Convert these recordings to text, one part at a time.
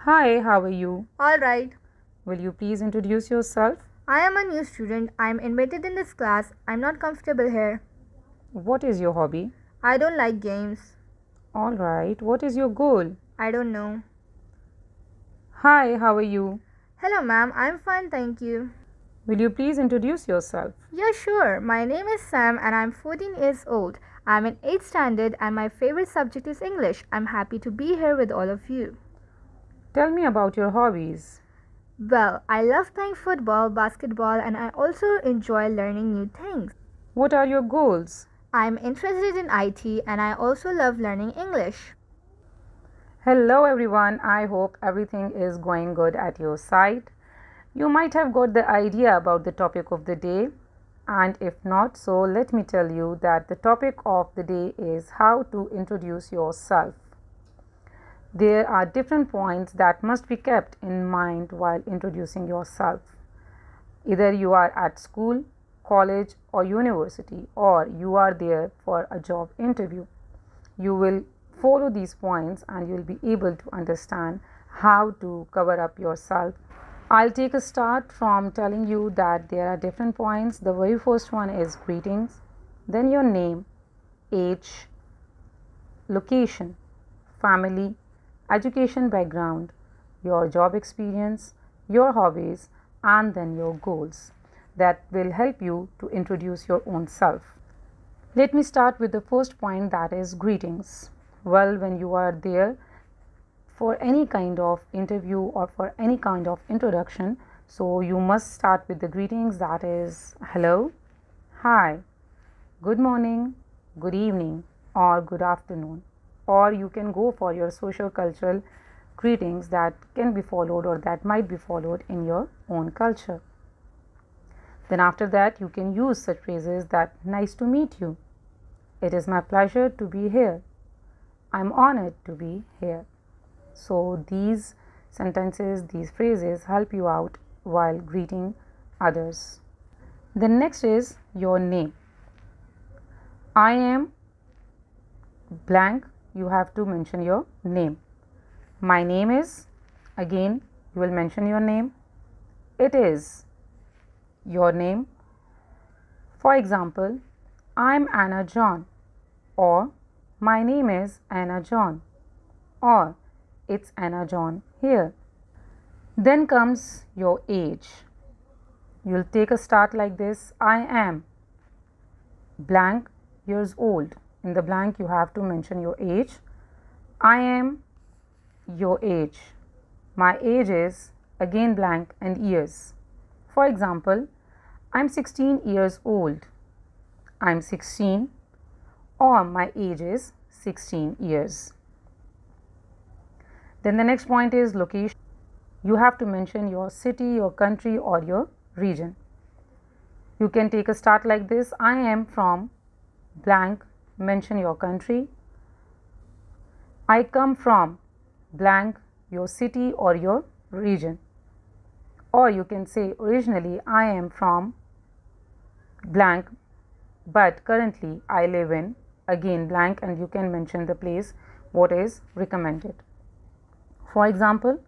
Hi, how are you? All right. Will you please introduce yourself? I am a new student. I am admitted in this class. I'm not comfortable here. What is your hobby? I don't like games. Alright, what is your goal? I don't know. Hi, how are you? Hello, ma'am. I'm fine, thank you. Will you please introduce yourself? Yeah, sure. My name is Sam and I'm 14 years old. I'm in 8th standard and my favorite subject is English. I'm happy to be here with all of you. Tell me about your hobbies. Well, I love playing football, basketball, and I also enjoy learning new things. What are your goals? I'm interested in IT and I also love learning English. Hello everyone, I hope everything is going good at your side. You might have got the idea about the topic of the day, and if not, so let me tell you that the topic of the day is how to introduce yourself. There are different points that must be kept in mind while introducing yourself. Either you are at school, college, or university, or you are there for a job interview. You will follow these points and you will be able to understand how to cover up yourself. I'll take a start from telling you that there are different points. The very first one is greetings, then your name, age, location, family, education background, your job experience, your hobbies, and then your goals. That will help you to introduce your own self. Let me start with the first point, that is greetings. Well, when you are there for any kind of interview or for any kind of introduction, so you must start with the greetings, that is hello, hi, good morning, good evening, or good afternoon. Or you can go for your social cultural greetings that can be followed or that might be followed in your own culture. Then after that you can use such phrases that nice to meet you, it is my pleasure to be here, I'm honored to be here. So these sentences, these phrases help you out while greeting others. The next is your name. I am blank, you have to mention your name. My name is, again you will mention your name. It is your name. For example, I'm Anna John, or my name is Anna John, or it's Anna John here. Then comes your age. You'll take a start like this. I am blank years old. In the blank you have to mention your age. I am your age. My age is, again blank and years. For example, I'm 16 years old. I'm 16, or my age is 16 years. Then the next point is location. You have to mention your city, your country, or your region. You can take a start like this. I am from blank, mention your country. I come from blank, your city or your region. Or you can say originally I am from blank, but currently I live in, again blank, and you can mention the place what is recommended. For example,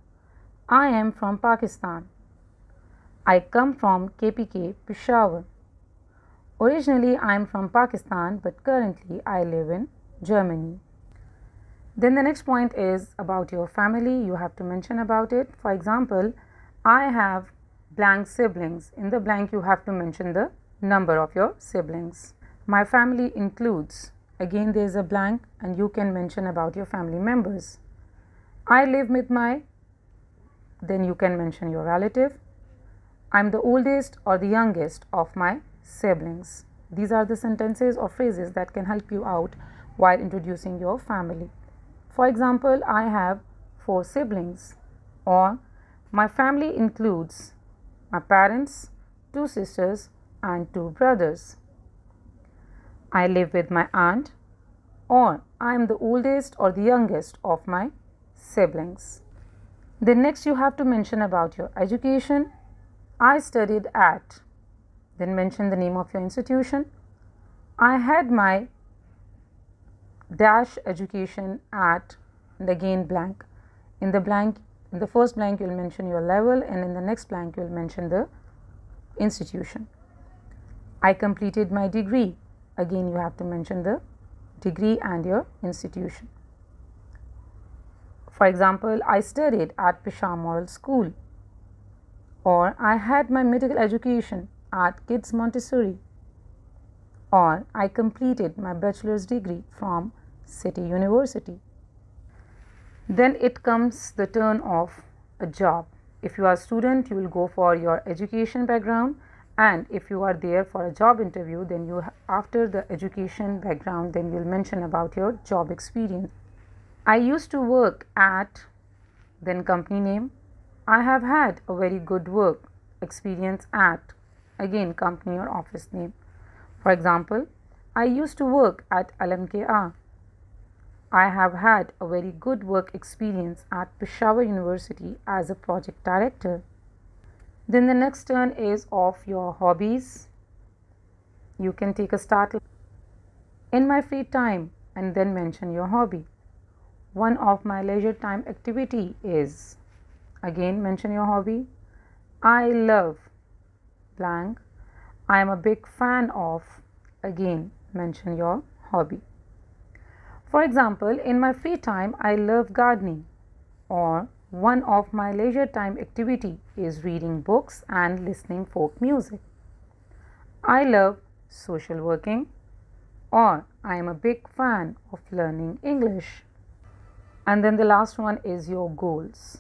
I am from Pakistan. I come from KPK, Peshawar. Originally I am from Pakistan, but currently I live in Germany. Then the next point is about your family. You have to mention about it. For example, I have blank siblings. In the blank you have to mention the number of your siblings. My family includes, again there is a blank and you can mention about your family members. I live with my, then you can mention your relative. I'm the oldest or the youngest of my siblings. These are the sentences or phrases that can help you out while introducing your family. For example, I have 4 siblings, or my family includes my parents, 2 sisters and 2 brothers. I live with my aunt, or I am the oldest or the youngest of my siblings. Then next you have to mention about your education. I studied at, then mention the name of your institution. I had my dash education at, and again blank. In the blank In the first blank, you'll mention your level, and in the next blank, you'll mention the institution. I completed my degree. Again, you have to mention the degree and your institution. For example, I studied at Peshawar Model School, or I had my medical education at Kids Montessori, or I completed my bachelor's degree from City University. Then it comes the turn of a job. If you are a student, you will go for your education background, and if you are there for a job interview, then you after the education background, then you'll mention about your job experience. I used to work at, then company name. I have had a very good work experience at, again company or office name. For example, I used to work at LMKR. I have had a very good work experience at Peshawar University as a project director. Then the next turn is of your hobbies. You can take a start in my free time and then mention your hobby. One of my leisure time activity is, again mention your hobby. I love blank. I am a big fan of, again mention your hobby. For example, in my free time I love gardening, or one of my leisure time activity is reading books and listening folk music. I love social working, or I am a big fan of learning English. And then the last one is your goals.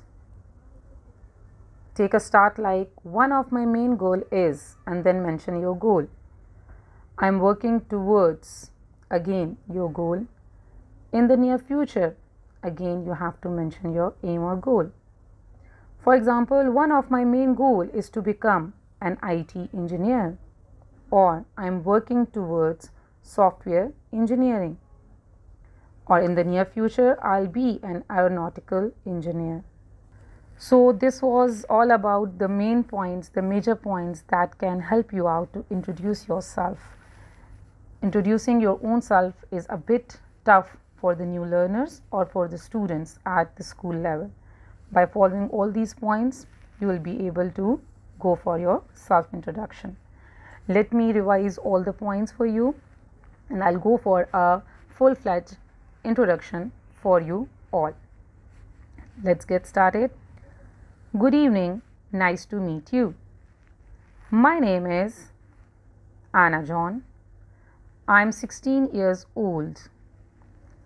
Take a start like, one of my main goal is, and then mention your goal. I am working towards, again your goal. In the near future, again you have to mention your aim or goal. For example, one of my main goal is to become an IT engineer, or I am working towards software engineering, or in the near future I'll be an aeronautical engineer. So this was all about the main points, the major points that can help you out to introduce yourself. Introducing your own self is a bit tough for the new learners or for the students at the school level. By following all these points, you will be able to go for your self introduction. Let me revise all the points for you, and I'll go for a full-fledged introduction for you all. Let's get started. Good evening, nice to meet you. My name is Anna John. I'm 16 years old.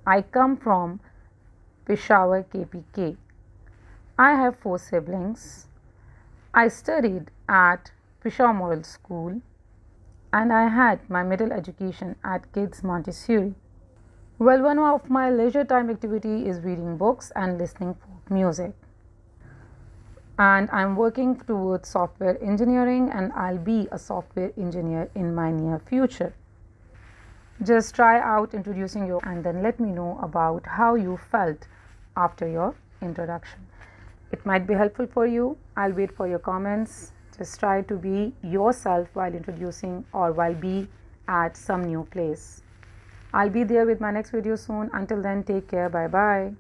I come from Peshawar KPK. I have 4 siblings. I studied at Peshawar Model School, and I had my middle education at Kids Montessori. Well, one of my leisure time activity is reading books and listening folk music. And I'm working towards software engineering, and I'll be a software engineer in my near future. Just try out introducing your, and then let me know about how you felt after your introduction. It might be helpful for you. I'll wait for your comments. Just try to be yourself while introducing or while be at some new place. I'll be there with my next video soon. Until then, take care. Bye bye.